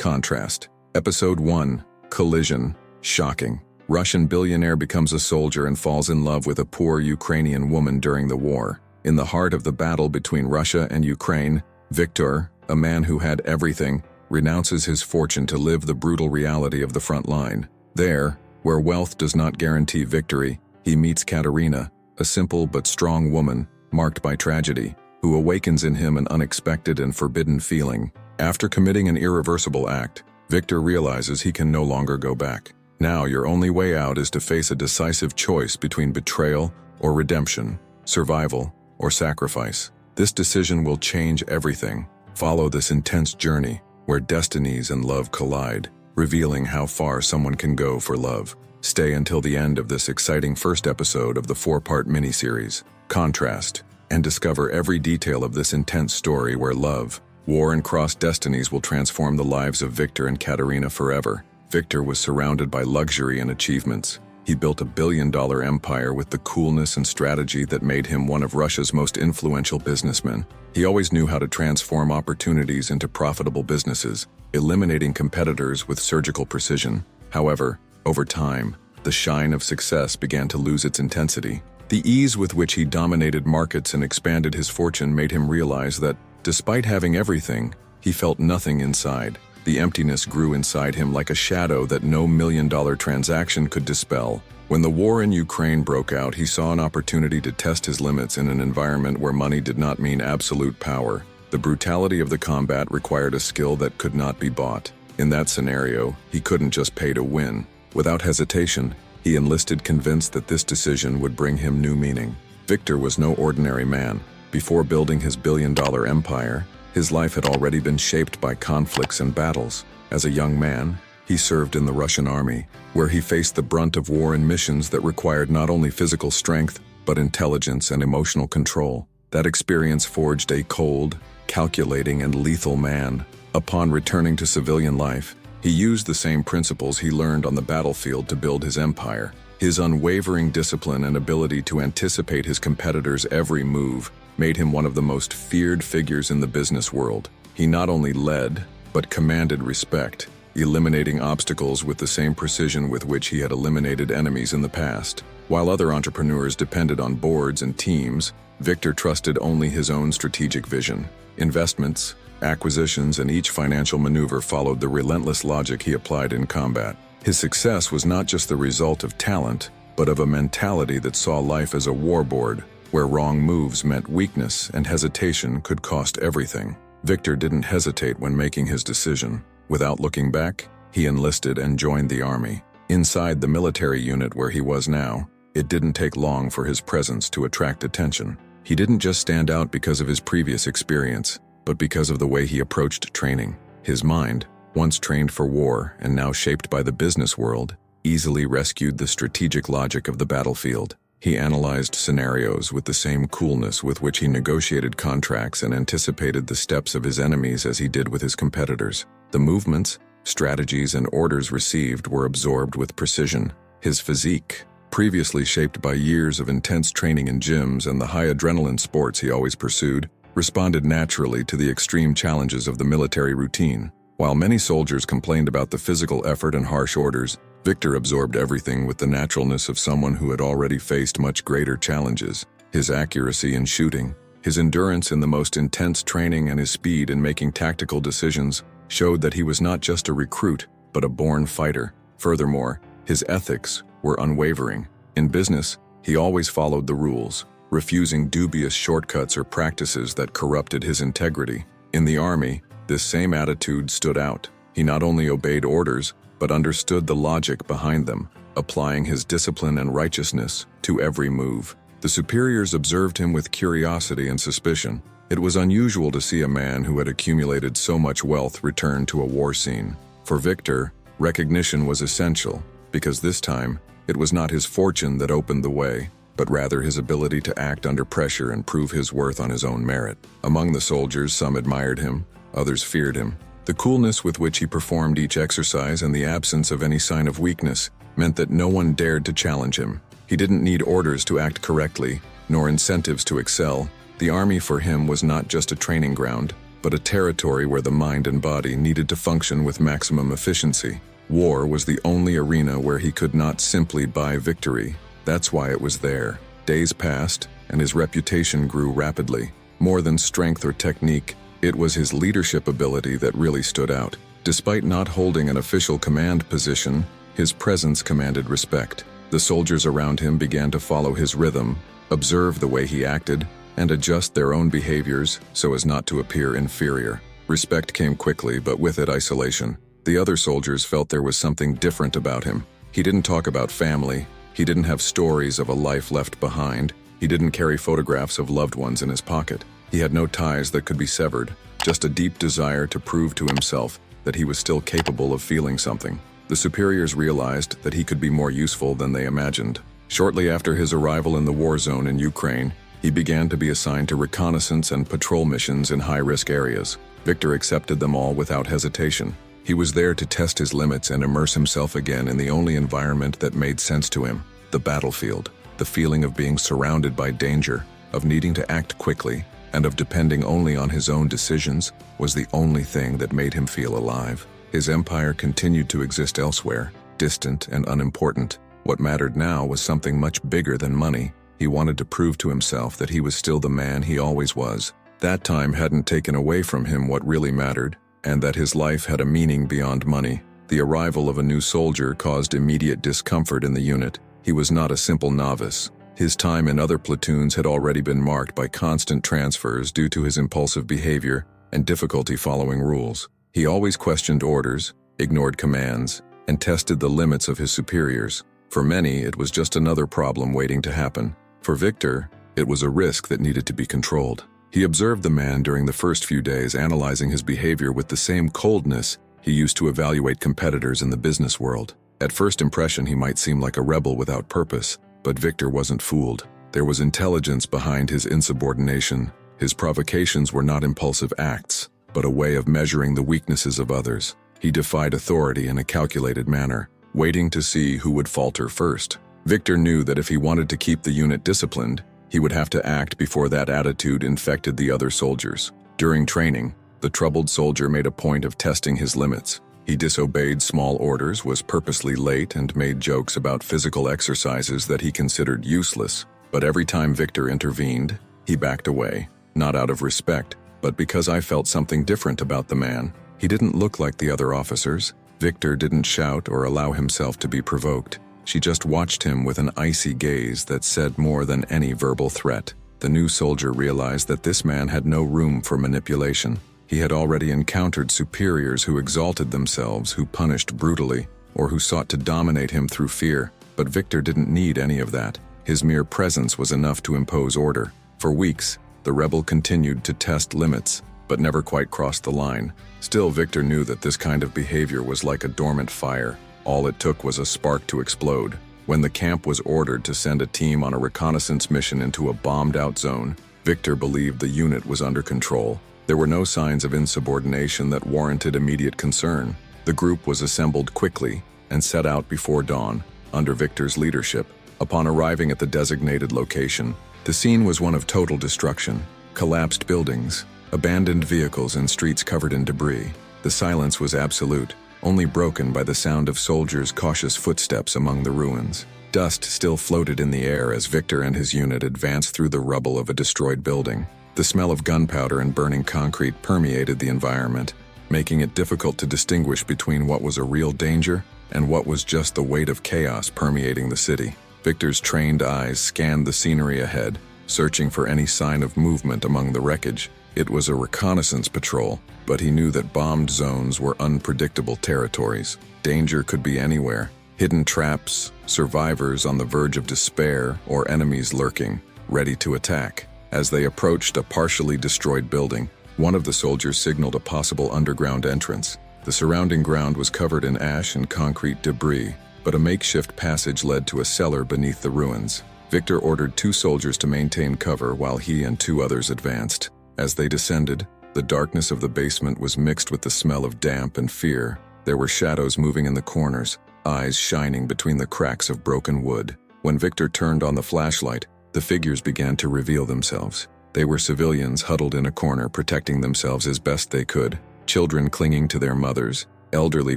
Contraste. Episode 1. Collision. Shocking. Russian billionaire becomes a soldier and falls in love with a poor Ukrainian woman during the war. In the heart of the battle between Russia and Ukraine, Viktor, a man who had everything, renounces his fortune to live the brutal reality of the front line. There, where wealth does not guarantee victory, he meets Katerina, a simple but strong woman, marked by tragedy, who awakens in him an unexpected and forbidden feeling. After committing an irreversible act, Viktor realizes he can no longer go back. Now your only way out is to face a decisive choice between betrayal or redemption, survival or sacrifice. This decision will change everything. Follow this intense journey where destinies and love collide, revealing how far someone can go for love. Stay until the end of this exciting first episode of the 4-part miniseries, Contrast, and discover every detail of this intense story where love, war, and crossed destinies will transform the lives of Viktor and Katerina forever. Viktor was surrounded by luxury and achievements. He built a billion-dollar empire with the coolness and strategy that made him one of Russia's most influential businessmen. He always knew how to transform opportunities into profitable businesses, eliminating competitors with surgical precision. However, over time, the shine of success began to lose its intensity. The ease with which he dominated markets and expanded his fortune made him realize that, despite having everything, he felt nothing inside. The emptiness grew inside him like a shadow that no million-dollar transaction could dispel. When the war in Ukraine broke out, he saw an opportunity to test his limits in an environment where money did not mean absolute power. The brutality of the combat required a skill that could not be bought. In that scenario, he couldn't just pay to win. Without hesitation, he enlisted, convinced that this decision would bring him new meaning. Viktor was no ordinary man. Before building his billion-dollar empire, his life had already been shaped by conflicts and battles. As a young man, he served in the Russian army, where he faced the brunt of war and missions that required not only physical strength, but intelligence and emotional control. That experience forged a cold, calculating, and lethal man. Upon returning to civilian life, he used the same principles he learned on the battlefield to build his empire. His unwavering discipline and ability to anticipate his competitors' every move made him one of the most feared figures in the business world. He not only led, but commanded respect, eliminating obstacles with the same precision with which he had eliminated enemies in the past. While other entrepreneurs depended on boards and teams, Viktor trusted only his own strategic vision. Investments, acquisitions, and each financial maneuver followed the relentless logic he applied in combat. His success was not just the result of talent, but of a mentality that saw life as a warboard, where wrong moves meant weakness and hesitation could cost everything. Viktor didn't hesitate when making his decision. Without looking back, he enlisted and joined the army. Inside the military unit where he was now, it didn't take long for his presence to attract attention. He didn't just stand out because of his previous experience, but because of the way he approached training. His mind, once trained for war and now shaped by the business world, easily rescued the strategic logic of the battlefield. He analyzed scenarios with the same coolness with which he negotiated contracts and anticipated the steps of his enemies as he did with his competitors. The movements, strategies, and orders received were absorbed with precision. His physique, previously shaped by years of intense training in gyms and the high adrenaline sports he always pursued, responded naturally to the extreme challenges of the military routine. While many soldiers complained about the physical effort and harsh orders, Viktor absorbed everything with the naturalness of someone who had already faced much greater challenges. His accuracy in shooting, his endurance in the most intense training, and his speed in making tactical decisions showed that he was not just a recruit, but a born fighter. Furthermore, his ethics were unwavering. In business, he always followed the rules, refusing dubious shortcuts or practices that corrupted his integrity. In the army, this same attitude stood out. He not only obeyed orders, but understood the logic behind them, applying his discipline and righteousness to every move. The superiors observed him with curiosity and suspicion. It was unusual to see a man who had accumulated so much wealth return to a war scene. For Viktor, recognition was essential, because this time, it was not his fortune that opened the way, but rather his ability to act under pressure and prove his worth on his own merit. Among the soldiers, some admired him, others feared him. The coolness with which he performed each exercise and the absence of any sign of weakness meant that no one dared to challenge him. He didn't need orders to act correctly, nor incentives to excel. The army for him was not just a training ground, but a territory where the mind and body needed to function with maximum efficiency. War was the only arena where he could not simply buy victory. That's why it was there. Days passed, and his reputation grew rapidly. More than strength or technique, it was his leadership ability that really stood out. Despite not holding an official command position, his presence commanded respect. The soldiers around him began to follow his rhythm, observe the way he acted, and adjust their own behaviors so as not to appear inferior. Respect came quickly, but with it isolation. The other soldiers felt there was something different about him. He didn't talk about family. He didn't have stories of a life left behind. He didn't carry photographs of loved ones in his pocket. He had no ties that could be severed, just a deep desire to prove to himself that he was still capable of feeling something. The superiors realized that he could be more useful than they imagined. Shortly after his arrival in the war zone in Ukraine, he began to be assigned to reconnaissance and patrol missions in high-risk areas. Victor accepted them all without hesitation. He was there to test his limits and immerse himself again in the only environment that made sense to him, the battlefield. The feeling of being surrounded by danger, of needing to act quickly, and of depending only on his own decisions was the only thing that made him feel alive. His empire continued to exist elsewhere, distant and unimportant. What mattered now was something much bigger than money. He wanted to prove to himself that he was still the man he always was. That time hadn't taken away from him what really mattered, and that his life had a meaning beyond money. The arrival of a new soldier caused immediate discomfort in the unit. He was not a simple novice. His time in other platoons had already been marked by constant transfers due to his impulsive behavior and difficulty following rules. He always questioned orders, ignored commands, and tested the limits of his superiors. For many, it was just another problem waiting to happen. For Victor, it was a risk that needed to be controlled. He observed the man during the first few days, analyzing his behavior with the same coldness he used to evaluate competitors in the business world. At first impression, he might seem like a rebel without purpose, but Victor wasn't fooled. There was intelligence behind his insubordination. His provocations were not impulsive acts, but a way of measuring the weaknesses of others. He defied authority in a calculated manner, waiting to see who would falter first. Victor knew that if he wanted to keep the unit disciplined, he would have to act before that attitude infected the other soldiers. During training, the troubled soldier made a point of testing his limits. He disobeyed small orders, was purposely late, and made jokes about physical exercises that he considered useless. But every time Victor intervened, he backed away, not out of respect, but because I felt something different about the man. He didn't look like the other officers. Victor didn't shout or allow himself to be provoked. She just watched him with an icy gaze that said more than any verbal threat. The new soldier realized that this man had no room for manipulation. He had already encountered superiors who exalted themselves, who punished brutally, or who sought to dominate him through fear. But Victor didn't need any of that. His mere presence was enough to impose order. For weeks, the rebel continued to test limits, but never quite crossed the line. Still, Victor knew that this kind of behavior was like a dormant fire. All it took was a spark to explode. When the camp was ordered to send a team on a reconnaissance mission into a bombed-out zone, Victor believed the unit was under control. There were no signs of insubordination that warranted immediate concern. The group was assembled quickly and set out before dawn, under Victor's leadership. Upon arriving at the designated location, the scene was one of total destruction. Collapsed buildings, abandoned vehicles, and streets covered in debris. The silence was absolute, only broken by the sound of soldiers' cautious footsteps among the ruins. Dust still floated in the air as Victor and his unit advanced through the rubble of a destroyed building. The smell of gunpowder and burning concrete permeated the environment, making it difficult to distinguish between what was a real danger and what was just the weight of chaos permeating the city. Victor's trained eyes scanned the scenery ahead, searching for any sign of movement among the wreckage. It was a reconnaissance patrol, but he knew that bombed zones were unpredictable territories. Danger could be anywhere. Hidden traps, survivors on the verge of despair, or enemies lurking, ready to attack. As they approached a partially destroyed building, one of the soldiers signaled a possible underground entrance. The surrounding ground was covered in ash and concrete debris, but a makeshift passage led to a cellar beneath the ruins. Victor ordered 2 soldiers to maintain cover while he and 2 others advanced. As they descended, the darkness of the basement was mixed with the smell of damp and fear. There were shadows moving in the corners, eyes shining between the cracks of broken wood. When Victor turned on the flashlight, the figures began to reveal themselves. They were civilians huddled in a corner, protecting themselves as best they could, children clinging to their mothers, elderly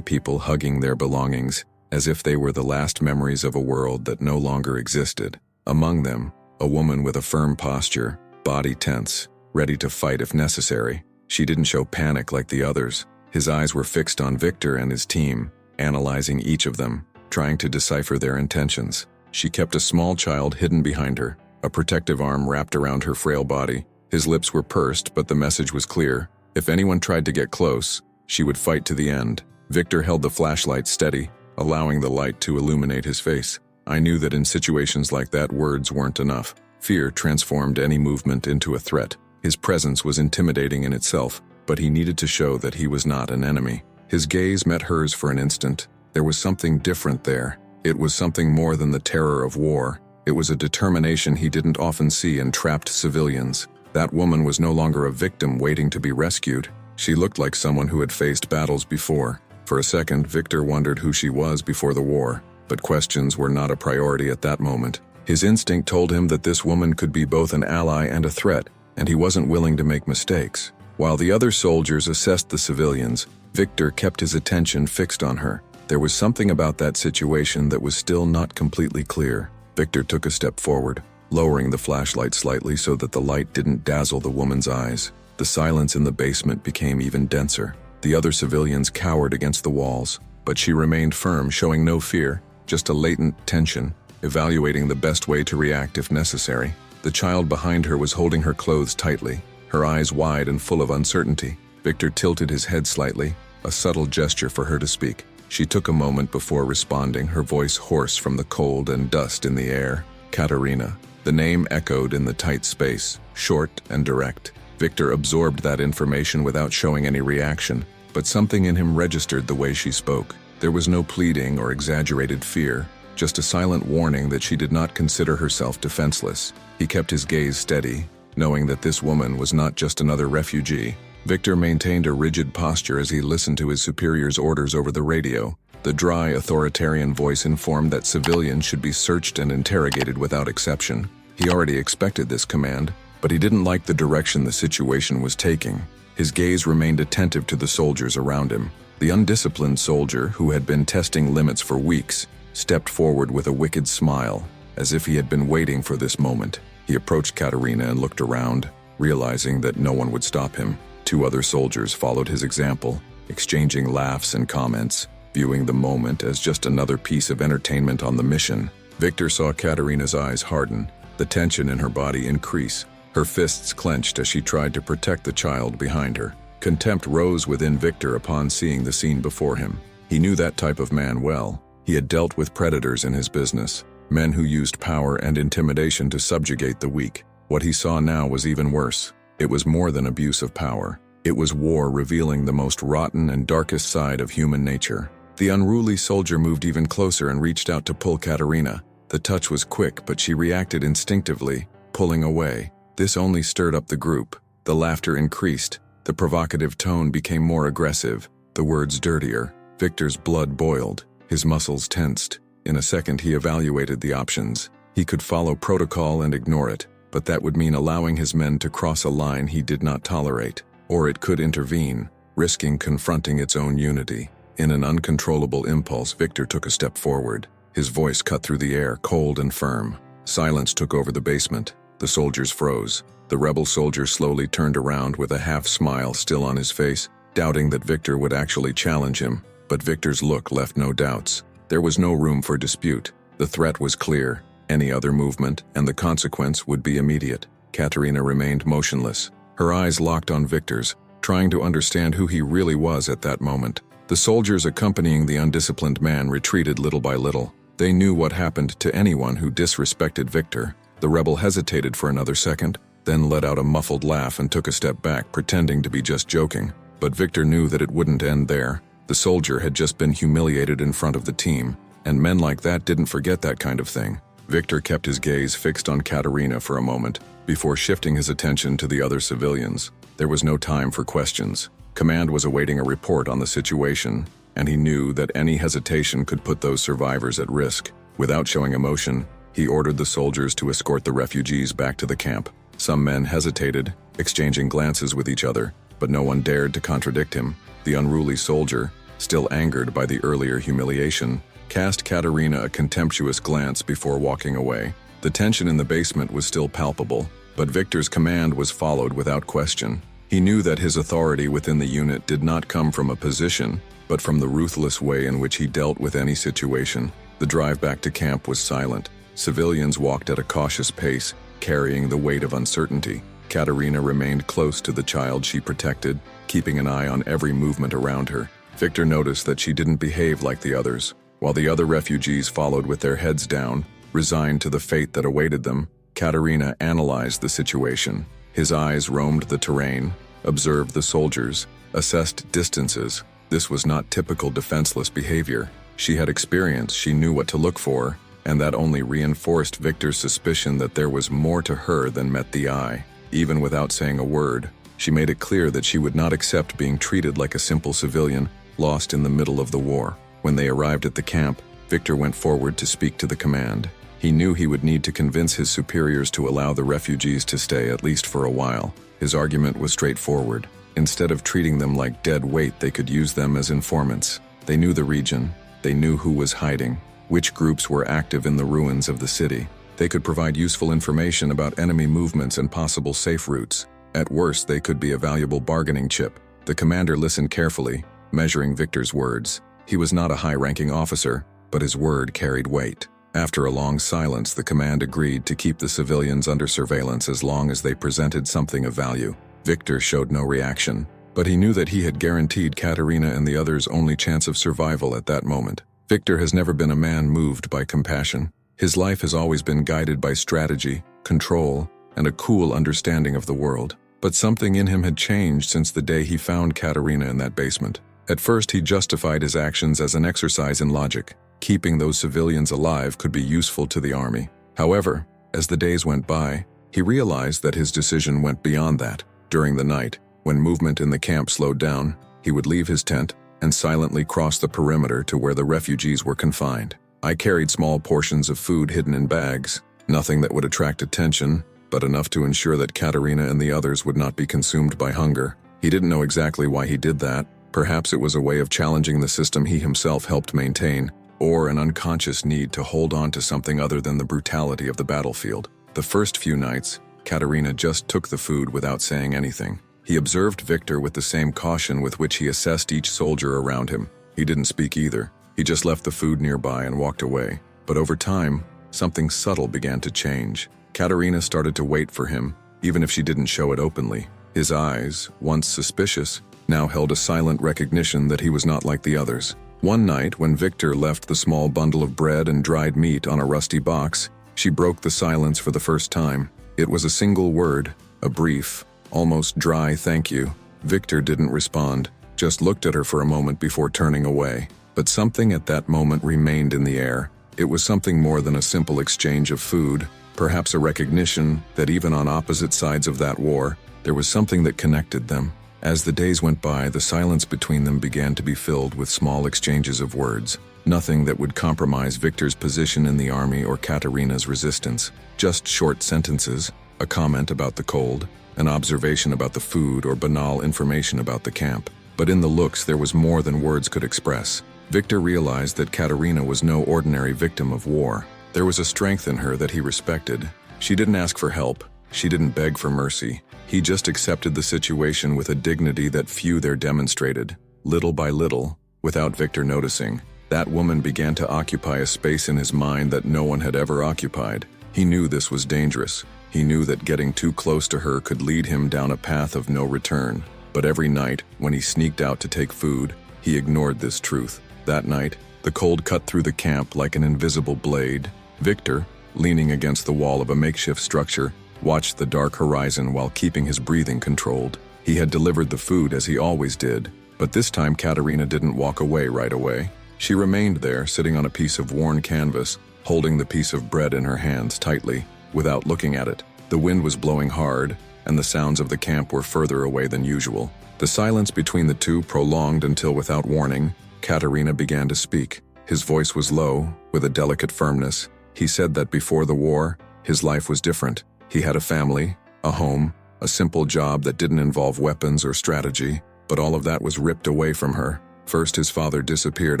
people hugging their belongings, as if they were the last memories of a world that no longer existed. Among them, a woman with a firm posture, body tense, ready to fight if necessary. She didn't show panic like the others. His eyes were fixed on Victor and his team, analyzing each of them, trying to decipher their intentions. She kept a small child hidden behind her, a protective arm wrapped around her frail body. His lips were pursed, but the message was clear. If anyone tried to get close, she would fight to the end. Victor held the flashlight steady, allowing the light to illuminate his face. I knew that in situations like that, words weren't enough. Fear transformed any movement into a threat. His presence was intimidating in itself, but he needed to show that he was not an enemy. His gaze met hers for an instant. There was something different there. It was something more than the terror of war. It was a determination he didn't often see in trapped civilians. That woman was no longer a victim waiting to be rescued. She looked like someone who had faced battles before. For a second, Victor wondered who she was before the war, but questions were not a priority at that moment. His instinct told him that this woman could be both an ally and a threat, and he wasn't willing to make mistakes. While the other soldiers assessed the civilians, Victor kept his attention fixed on her. There was something about that situation that was still not completely clear. Victor took a step forward, lowering the flashlight slightly so that the light didn't dazzle the woman's eyes. The silence in the basement became even denser. The other civilians cowered against the walls, but she remained firm, showing no fear, just a latent tension, evaluating the best way to react if necessary. The child behind her was holding her clothes tightly, her eyes wide and full of uncertainty. Victor tilted his head slightly, a subtle gesture for her to speak. She took a moment before responding, her voice hoarse from the cold and dust in the air. Katerina. The name echoed in the tight space, short and direct. Victor absorbed that information without showing any reaction, but something in him registered the way she spoke. There was no pleading or exaggerated fear, just a silent warning that she did not consider herself defenseless. He kept his gaze steady, knowing that this woman was not just another refugee. Victor maintained a rigid posture as he listened to his superior's orders over the radio. The dry, authoritarian voice informed that civilians should be searched and interrogated without exception. He already expected this command, but he didn't like the direction the situation was taking. His gaze remained attentive to the soldiers around him. The undisciplined soldier, who had been testing limits for weeks, stepped forward with a wicked smile, as if he had been waiting for this moment. He approached Katerina and looked around, realizing that no one would stop him. Two other soldiers followed his example, exchanging laughs and comments, viewing the moment as just another piece of entertainment on the mission. Victor saw Katerina's eyes harden, the tension in her body increase. Her fists clenched as she tried to protect the child behind her. Contempt rose within Victor upon seeing the scene before him. He knew that type of man well. He had dealt with predators in his business, men who used power and intimidation to subjugate the weak. What he saw now was even worse. It was more than abuse of power. It was war revealing the most rotten and darkest side of human nature. The unruly soldier moved even closer and reached out to pull Katerina. The touch was quick, but she reacted instinctively, pulling away. This only stirred up the group. The laughter increased. The provocative tone became more aggressive, the words dirtier. Victor's blood boiled. His muscles tensed. In a second, he evaluated the options. He could follow protocol and ignore it, but that would mean allowing his men to cross a line he did not tolerate. Or it could intervene, risking confronting its own unity. In an uncontrollable impulse, Victor took a step forward. His voice cut through the air, cold and firm. Silence took over the basement. The soldiers froze. The rebel soldier slowly turned around with a half-smile still on his face, doubting that Victor would actually challenge him. But Victor's look left no doubts. There was no room for dispute. The threat was clear. Any other movement, and the consequence would be immediate. Katerina remained motionless, her eyes locked on Victor's, trying to understand who he really was at that moment. The soldiers accompanying the undisciplined man retreated little by little. They knew what happened to anyone who disrespected Victor. The rebel hesitated for another second, then let out a muffled laugh and took a step back, pretending to be just joking. But Victor knew that it wouldn't end there. The soldier had just been humiliated in front of the team, and men like that didn't forget that kind of thing. Victor kept his gaze fixed on Katerina for a moment, before shifting his attention to the other civilians. There was no time for questions. Command was awaiting a report on the situation, and he knew that any hesitation could put those survivors at risk. Without showing emotion, he ordered the soldiers to escort the refugees back to the camp. Some men hesitated, exchanging glances with each other, but no one dared to contradict him. The unruly soldier, still angered by the earlier humiliation, cast Katerina a contemptuous glance before walking away. The tension in the basement was still palpable, but Victor's command was followed without question. He knew that his authority within the unit did not come from a position, but from the ruthless way in which he dealt with any situation. The drive back to camp was silent. Civilians walked at a cautious pace, carrying the weight of uncertainty. Katerina remained close to the child she protected, keeping an eye on every movement around her. Victor noticed that she didn't behave like the others. While the other refugees followed with their heads down, resigned to the fate that awaited them, Katerina analyzed the situation. His eyes roamed the terrain, observed the soldiers, assessed distances. This was not typical defenseless behavior. She had experience, she knew what to look for, and that only reinforced Victor's suspicion that there was more to her than met the eye. Even without saying a word, she made it clear that she would not accept being treated like a simple civilian, lost in the middle of the war. When they arrived at the camp, Victor went forward to speak to the command. He knew he would need to convince his superiors to allow the refugees to stay at least for a while. His argument was straightforward. Instead of treating them like dead weight, they could use them as informants. They knew the region. They knew who was hiding, which groups were active in the ruins of the city. They could provide useful information about enemy movements and possible safe routes. At worst, they could be a valuable bargaining chip. The commander listened carefully, measuring Victor's words. He was not a high-ranking officer, but his word carried weight. After a long silence, the command agreed to keep the civilians under surveillance as long as they presented something of value. Victor showed no reaction, but he knew that he had guaranteed Katerina and the others only chance of survival at that moment. Victor has never been a man moved by compassion. His life has always been guided by strategy, control, and a cool understanding of the world. But something in him had changed since the day he found Katerina in that basement. At first, he justified his actions as an exercise in logic. Keeping those civilians alive could be useful to the army. However, as the days went by, he realized that his decision went beyond that. During the night, when movement in the camp slowed down, he would leave his tent and silently cross the perimeter to where the refugees were confined. I carried small portions of food hidden in bags, nothing that would attract attention, but enough to ensure that Katerina and the others would not be consumed by hunger. He didn't know exactly why he did that. Perhaps it was a way of challenging the system he himself helped maintain, or an unconscious need to hold on to something other than the brutality of the battlefield. The first few nights, Katerina just took the food without saying anything. He observed Victor with the same caution with which he assessed each soldier around him. He didn't speak either. He just left the food nearby and walked away. But over time, something subtle began to change. Katerina started to wait for him, even if she didn't show it openly. His eyes, once suspicious, now held a silent recognition that he was not like the others. One night, when Victor left the small bundle of bread and dried meat on a rusty box, she broke the silence for the first time. It was a single word, a brief, almost dry thank you. Victor didn't respond, just looked at her for a moment before turning away. But something at that moment remained in the air. It was something more than a simple exchange of food, perhaps a recognition that even on opposite sides of that war, there was something that connected them. As the days went by, the silence between them began to be filled with small exchanges of words. Nothing that would compromise Victor's position in the army or Katerina's resistance. Just short sentences, a comment about the cold, an observation about the food, or banal information about the camp. But in the looks, there was more than words could express. Victor realized that Katerina was no ordinary victim of war. There was a strength in her that he respected. She didn't ask for help. She didn't beg for mercy. He just accepted the situation with a dignity that few there demonstrated. Little by little, without Victor noticing, that woman began to occupy a space in his mind that no one had ever occupied. He knew this was dangerous. He knew that getting too close to her could lead him down a path of no return. But every night, when he sneaked out to take food, he ignored this truth. That night, the cold cut through the camp like an invisible blade. Victor, leaning against the wall of a makeshift structure, watched the dark horizon while keeping his breathing controlled. He had delivered the food as he always did, but this time Katerina didn't walk away right away. She remained there, sitting on a piece of worn canvas, holding the piece of bread in her hands tightly, without looking at it. The wind was blowing hard, and the sounds of the camp were further away than usual. The silence between the two prolonged until, without warning, Katerina began to speak. His voice was low, with a delicate firmness. He said that before the war, his life was different. He had a family, a home, a simple job that didn't involve weapons or strategy, but all of that was ripped away from her. First, his father disappeared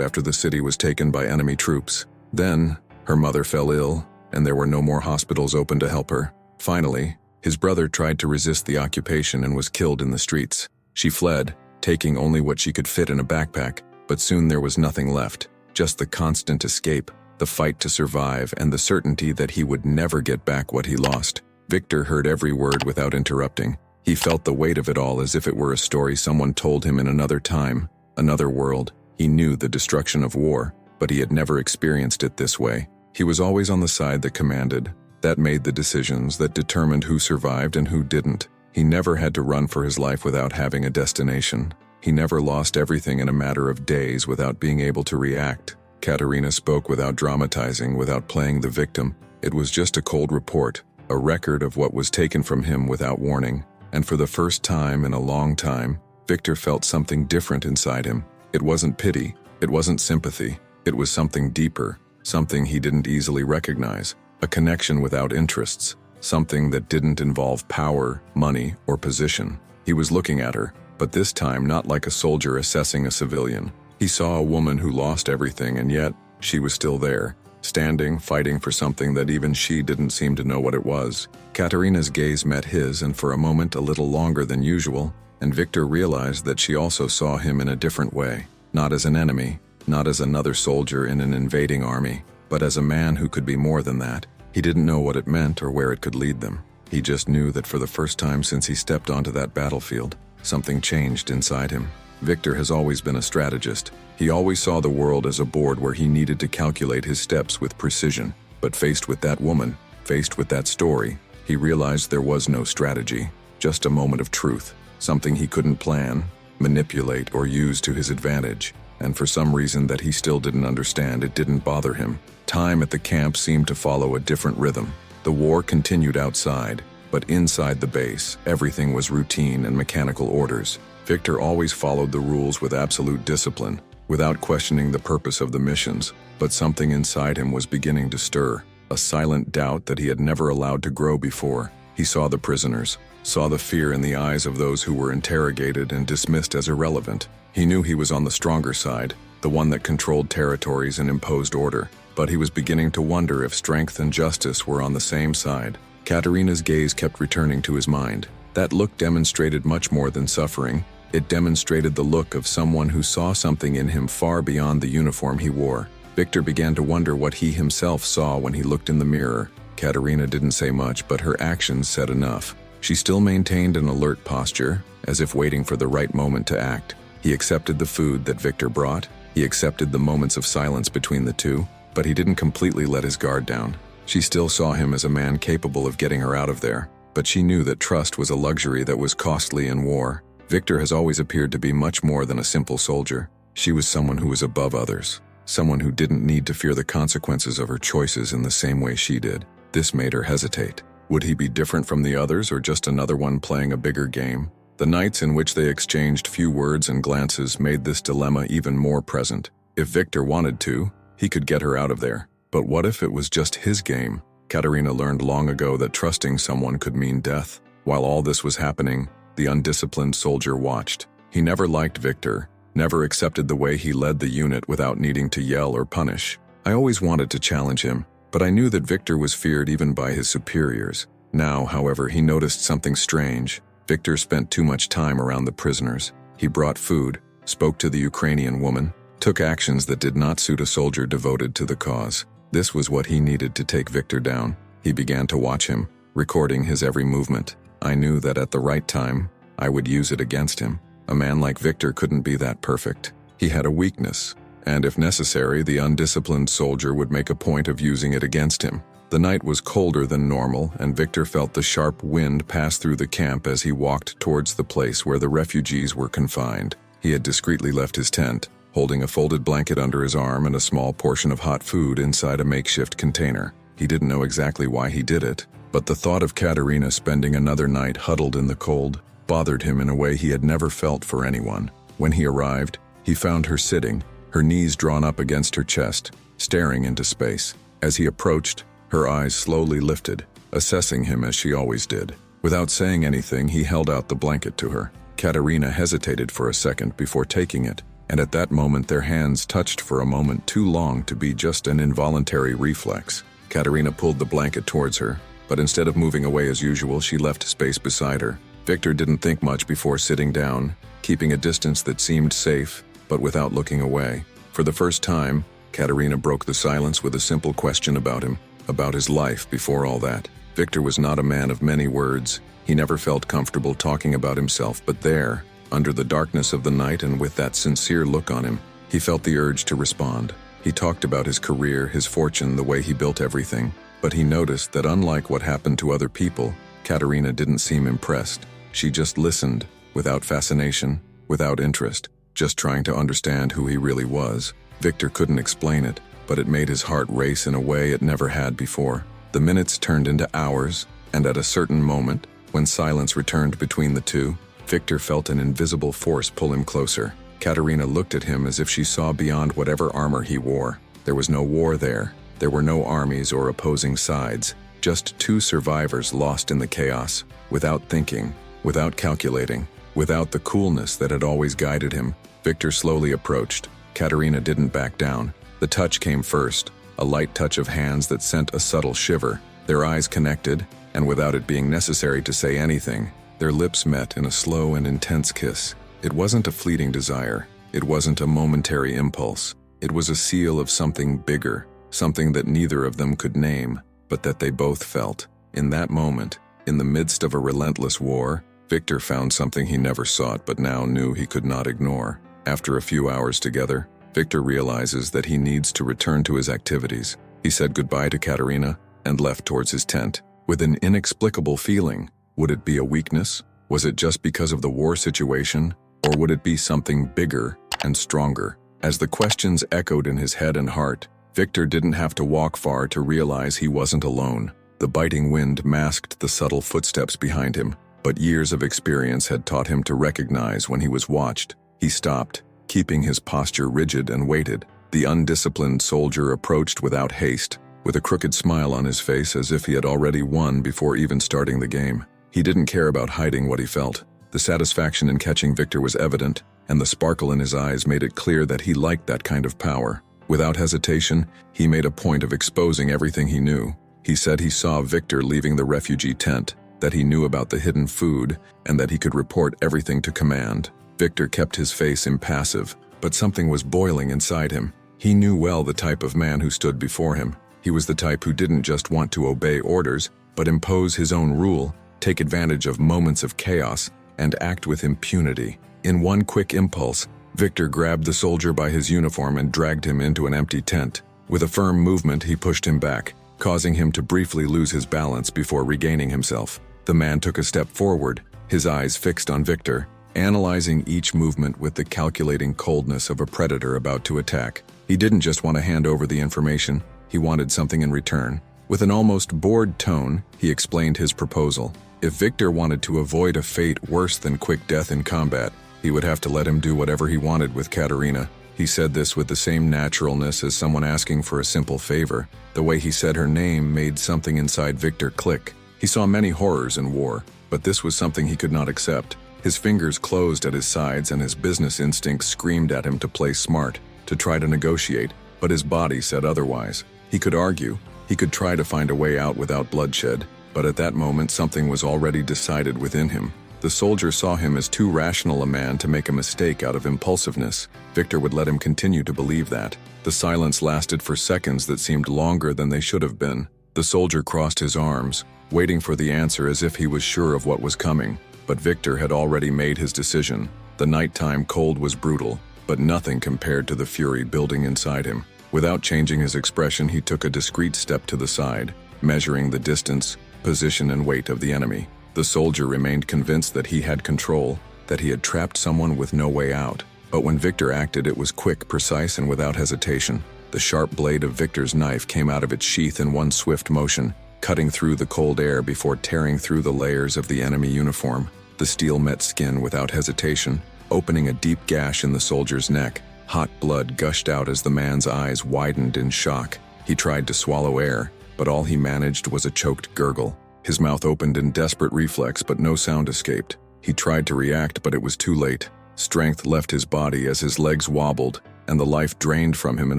after the city was taken by enemy troops. Then, her mother fell ill, and there were no more hospitals open to help her. Finally, his brother tried to resist the occupation and was killed in the streets. She fled, taking only what she could fit in a backpack, but soon there was nothing left, just the constant escape, the fight to survive, and the certainty that he would never get back what he lost. Victor heard every word without interrupting. He felt the weight of it all as if it were a story someone told him in another time, another world. He knew the destruction of war, but he had never experienced it this way. He was always on the side that commanded, that made the decisions, that determined who survived and who didn't. He never had to run for his life without having a destination. He never lost everything in a matter of days without being able to react. Katerina spoke without dramatizing, without playing the victim. It was just a cold report, a record of what was taken from him without warning. And for the first time in a long time, Victor felt something different inside him. It wasn't pity, it wasn't sympathy, it was something deeper, something he didn't easily recognize, a connection without interests, something that didn't involve power, money, or position. He was looking at her, but this time not like a soldier assessing a civilian. He saw a woman who lost everything, and yet she was still there, standing, fighting for something that even she didn't seem to know what it was. Katerina's gaze met his, and for a moment a little longer than usual, and Victor realized that she also saw him in a different way, not as an enemy, not as another soldier in an invading army, but as a man who could be more than that. He didn't know what it meant or where it could lead them. He just knew that for the first time since he stepped onto that battlefield, something changed inside him. Victor has always been a strategist. He always saw the world as a board where he needed to calculate his steps with precision. But faced with that woman, faced with that story, he realized there was no strategy, just a moment of truth, something he couldn't plan, manipulate, or use to his advantage. And for some reason that he still didn't understand, it didn't bother him. Time at the camp seemed to follow a different rhythm. The war continued outside, but inside the base, everything was routine and mechanical orders. Victor always followed the rules with absolute discipline, without questioning the purpose of the missions, but something inside him was beginning to stir, a silent doubt that he had never allowed to grow before. He saw the prisoners, saw the fear in the eyes of those who were interrogated and dismissed as irrelevant. He knew he was on the stronger side, the one that controlled territories and imposed order, but he was beginning to wonder if strength and justice were on the same side. Katerina's gaze kept returning to his mind. That look demonstrated much more than suffering. It demonstrated the look of someone who saw something in him far beyond the uniform he wore. Victor began to wonder what he himself saw when he looked in the mirror. Katerina didn't say much, but her actions said enough. She still maintained an alert posture, as if waiting for the right moment to act. He accepted the food that Victor brought. He accepted the moments of silence between the two, but he didn't completely let his guard down. She still saw him as a man capable of getting her out of there, but she knew that trust was a luxury that was costly in war. Victor has always appeared to be much more than a simple soldier. She was someone who was above others, someone who didn't need to fear the consequences of her choices in the same way she did. This made her hesitate. Would he be different from the others, or just another one playing a bigger game? The nights in which they exchanged few words and glances made this dilemma even more present. If Victor wanted to, he could get her out of there. But what if it was just his game? Katerina learned long ago that trusting someone could mean death. While all this was happening, the undisciplined soldier watched. He never liked Victor, never accepted the way he led the unit without needing to yell or punish. I always wanted to challenge him, but I knew that Victor was feared even by his superiors. Now, however, he noticed something strange. Victor spent too much time around the prisoners. He brought food, spoke to the Ukrainian woman, took actions that did not suit a soldier devoted to the cause. This was what he needed to take Victor down. He began to watch him, recording his every movement. I knew that at the right time, I would use it against him. A man like Victor couldn't be that perfect. He had a weakness, and if necessary, the undisciplined soldier would make a point of using it against him. The night was colder than normal, and Victor felt the sharp wind pass through the camp as he walked towards the place where the refugees were confined. He had discreetly left his tent, holding a folded blanket under his arm and a small portion of hot food inside a makeshift container. He didn't know exactly why he did it, but the thought of Katerina spending another night huddled in the cold bothered him in a way he had never felt for anyone. When he arrived, he found her sitting, her knees drawn up against her chest, staring into space. As he approached, her eyes slowly lifted, assessing him as she always did. Without saying anything, he held out the blanket to her. Katerina hesitated for a second before taking it, and at that moment their hands touched for a moment too long to be just an involuntary reflex. Katerina pulled the blanket towards her, but instead of moving away as usual, she left space beside her. Victor didn't think much before sitting down, keeping a distance that seemed safe, but without looking away. For the first time, Katerina broke the silence with a simple question about him, about his life before all that. Victor was not a man of many words. He never felt comfortable talking about himself, but there, under the darkness of the night and with that sincere look on him, he felt the urge to respond. He talked about his career, his fortune, the way he built everything, but he noticed that unlike what happened to other people, Katerina didn't seem impressed. She just listened, without fascination, without interest, just trying to understand who he really was. Victor couldn't explain it, but it made his heart race in a way it never had before. The minutes turned into hours, and at a certain moment, when silence returned between the two, Victor felt an invisible force pull him closer. Katerina looked at him as if she saw beyond whatever armor he wore. There was no war there. There were no armies or opposing sides, just two survivors lost in the chaos, without thinking, without calculating, without the coolness that had always guided him. Victor slowly approached. Katerina didn't back down. The touch came first, a light touch of hands that sent a subtle shiver. Their eyes connected, and without it being necessary to say anything, their lips met in a slow and intense kiss. It wasn't a fleeting desire. It wasn't a momentary impulse. It was a seal of something bigger, something that neither of them could name, but that they both felt. In that moment, in the midst of a relentless war, Victor found something he never sought but now knew he could not ignore. After a few hours together, Victor realizes that he needs to return to his activities. He said goodbye to Katerina and left towards his tent. With an inexplicable feeling, would it be a weakness? Was it just because of the war situation? Or would it be something bigger and stronger? As the questions echoed in his head and heart, Victor didn't have to walk far to realize he wasn't alone. The biting wind masked the subtle footsteps behind him, but years of experience had taught him to recognize when he was watched. He stopped, keeping his posture rigid, and waited. The undisciplined soldier approached without haste, with a crooked smile on his face as if he had already won before even starting the game. He didn't care about hiding what he felt. The satisfaction in catching Victor was evident, and the sparkle in his eyes made it clear that he liked that kind of power. Without hesitation, he made a point of exposing everything he knew. He said he saw Victor leaving the refugee tent, that he knew about the hidden food, and that he could report everything to command. Victor kept his face impassive, but something was boiling inside him. He knew well the type of man who stood before him. He was the type who didn't just want to obey orders, but impose his own rule, take advantage of moments of chaos, and act with impunity. In one quick impulse, Victor grabbed the soldier by his uniform and dragged him into an empty tent. With a firm movement, he pushed him back, causing him to briefly lose his balance before regaining himself. The man took a step forward, his eyes fixed on Victor, analyzing each movement with the calculating coldness of a predator about to attack. He didn't just want to hand over the information, he wanted something in return. With an almost bored tone, he explained his proposal. If Victor wanted to avoid a fate worse than quick death in combat, he would have to let him do whatever he wanted with Katerina. He said this with the same naturalness as someone asking for a simple favor. The way he said her name made something inside Victor click. He saw many horrors in war, but this was something he could not accept. His fingers closed at his sides and his business instincts screamed at him to play smart, to try to negotiate, but his body said otherwise. He could argue, he could try to find a way out without bloodshed, but at that moment something was already decided within him. The soldier saw him as too rational a man to make a mistake out of impulsiveness. Victor would let him continue to believe that. The silence lasted for seconds that seemed longer than they should have been. The soldier crossed his arms, waiting for the answer as if he was sure of what was coming. But Victor had already made his decision. The nighttime cold was brutal, but nothing compared to the fury building inside him. Without changing his expression, he took a discreet step to the side, measuring the distance, position, and weight of the enemy. The soldier remained convinced that he had control, that he had trapped someone with no way out. But when Victor acted, it was quick, precise, and without hesitation. The sharp blade of Victor's knife came out of its sheath in one swift motion, cutting through the cold air before tearing through the layers of the enemy uniform. The steel met skin without hesitation, opening a deep gash in the soldier's neck. Hot blood gushed out as the man's eyes widened in shock. He tried to swallow air, but all he managed was a choked gurgle. His mouth opened in desperate reflex, but no sound escaped. He tried to react, but it was too late. Strength left his body as his legs wobbled, and the life drained from him in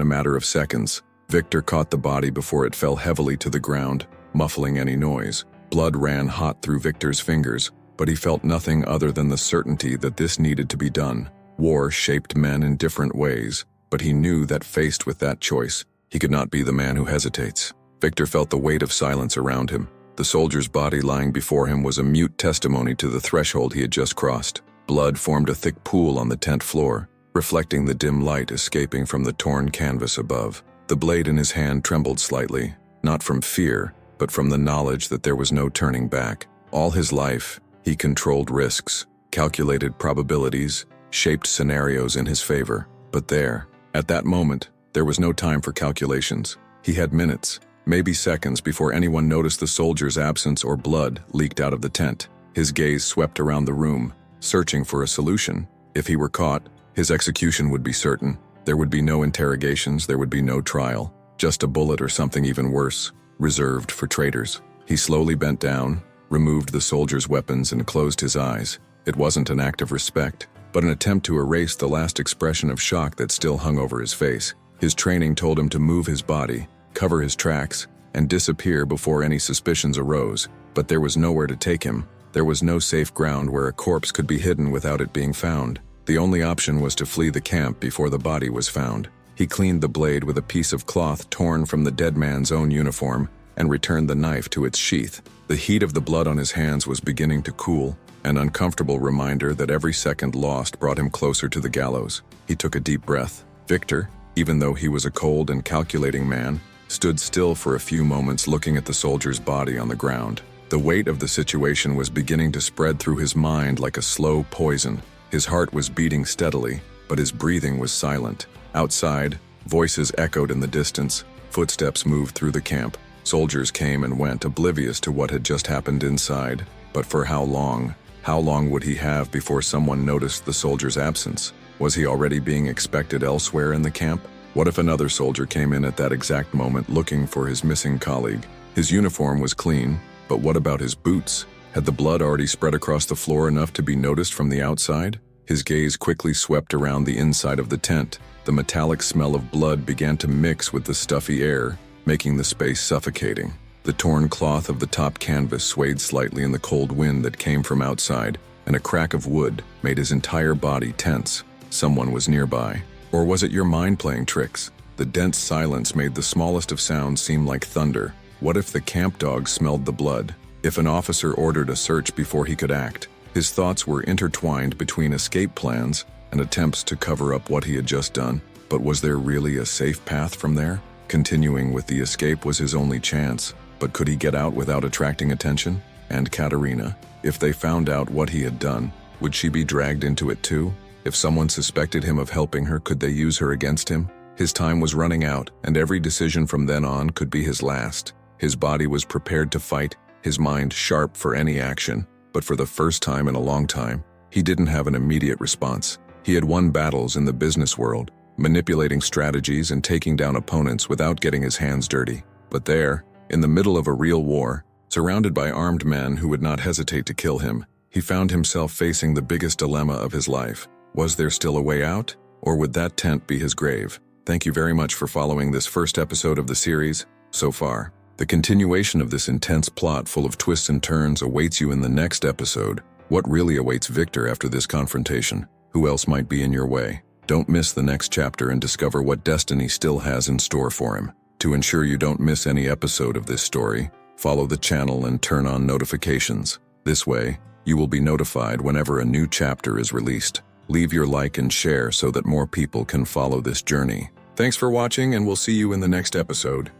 a matter of seconds. Victor caught the body before it fell heavily to the ground, muffling any noise. Blood ran hot through Victor's fingers, but he felt nothing other than the certainty that this needed to be done. War shaped men in different ways, but he knew that faced with that choice, he could not be the man who hesitates. Victor felt the weight of silence around him. The soldier's body lying before him was a mute testimony to the threshold he had just crossed. Blood formed a thick pool on the tent floor, reflecting the dim light escaping from the torn canvas above. The blade in his hand trembled slightly, not from fear, but from the knowledge that there was no turning back. All his life, he controlled risks, calculated probabilities, shaped scenarios in his favor. But there, at that moment, there was no time for calculations. He had minutes, maybe seconds, before anyone noticed the soldier's absence or blood leaked out of the tent. His gaze swept around the room, searching for a solution. If he were caught, his execution would be certain. There would be no interrogations, there would be no trial. Just a bullet or something even worse, reserved for traitors. He slowly bent down, removed the soldier's weapons, and closed his eyes. It wasn't an act of respect, but an attempt to erase the last expression of shock that still hung over his face. His training told him to move his body, cover his tracks, and disappear before any suspicions arose. But there was nowhere to take him. There was no safe ground where a corpse could be hidden without it being found. The only option was to flee the camp before the body was found. He cleaned the blade with a piece of cloth torn from the dead man's own uniform and returned the knife to its sheath. The heat of the blood on his hands was beginning to cool, an uncomfortable reminder that every second lost brought him closer to the gallows. He took a deep breath. Victor, even though he was a cold and calculating man, stood still for a few moments looking at the soldier's body on the ground. The weight of the situation was beginning to spread through his mind like a slow poison. His heart was beating steadily, but his breathing was silent. Outside, voices echoed in the distance. Footsteps moved through the camp. Soldiers came and went, oblivious to what had just happened inside. But for how long? How long would he have before someone noticed the soldier's absence? Was he already being expected elsewhere in the camp? What if another soldier came in at that exact moment looking for his missing colleague? His uniform was clean, but what about his boots? Had the blood already spread across the floor enough to be noticed from the outside? His gaze quickly swept around the inside of the tent. The metallic smell of blood began to mix with the stuffy air, making the space suffocating. The torn cloth of the top canvas swayed slightly in the cold wind that came from outside, and a crack of wood made his entire body tense. Someone was nearby. Or was it your mind playing tricks? The dense silence made the smallest of sounds seem like thunder. What if the camp dog smelled the blood? If an officer ordered a search before he could act? His thoughts were intertwined between escape plans and attempts to cover up what he had just done. But was there really a safe path from there? Continuing with the escape was his only chance. But could he get out without attracting attention? And Katerina, if they found out what he had done, would she be dragged into it too? If someone suspected him of helping her, could they use her against him? His time was running out, and every decision from then on could be his last. His body was prepared to fight, his mind sharp for any action. But for the first time in a long time, he didn't have an immediate response. He had won battles in the business world, manipulating strategies and taking down opponents without getting his hands dirty. But there, in the middle of a real war, surrounded by armed men who would not hesitate to kill him, he found himself facing the biggest dilemma of his life. Was there still a way out? Or would that tent be his grave? Thank you very much for following this first episode of the series so far. The continuation of this intense plot full of twists and turns awaits you in the next episode. What really awaits Victor after this confrontation? Who else might be in your way? Don't miss the next chapter and discover what destiny still has in store for him. To ensure you don't miss any episode of this story, follow the channel and turn on notifications. This way, you will be notified whenever a new chapter is released. Leave your like and share so that more people can follow this journey. Thanks for watching, and we'll see you in the next episode.